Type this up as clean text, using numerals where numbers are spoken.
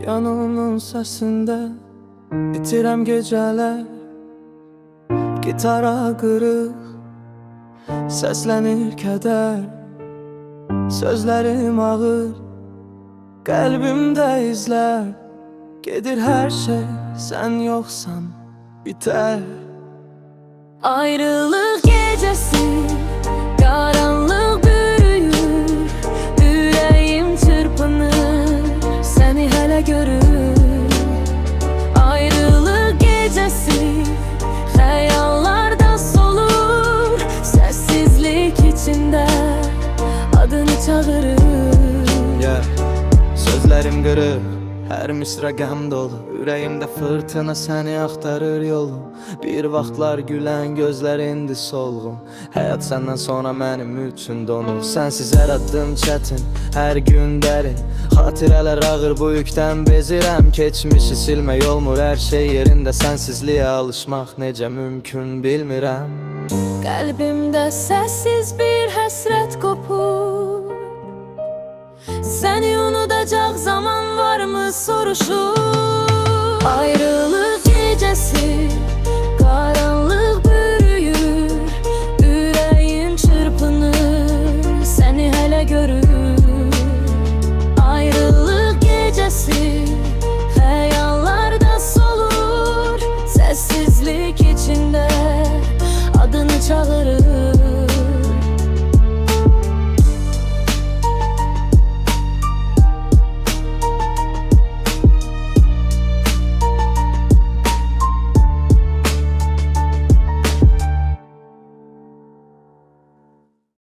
Piyanonun səsində itirəm gecələr. Gitara qırıq, səslənir kədər. Sözlərim ağır, qəlbimdə izlər. Gedir hər şey, sən yoxsan bitər. Ayrılık gecesi, karanlık bürüyür. Yüreğim çırpınır, seni hele görür. Ayrılık gecesi, hayallarda solur. Sessizlik içinde adını çağırır. Sözlərim qırıq, hər misra qəm dolu. Ürəyimdə fırtına səni axtarır yolu. Bir vaxtlar gülən gözlərindi solğun. Həyat səndən sonra mənim üçün donur. Sənsiz hər addım çətin, hər gün dərin. Xatirələr ağır, bu yükdən bezirəm. Keçmişi silmək olmur, hər şey yerində. Sənsizliyə alışmaq necə mümkün bilmirəm. Kalbimde sessiz bir hasret kopur. Seni unutacak zaman var mı soruşur. Ayrılık gecesi, karanlık bürüyür. Yüreğim çırpınır, seni hele görür. Ayrılık gecesi, hayallarda solur. Sessizlik içinde adını çağırır.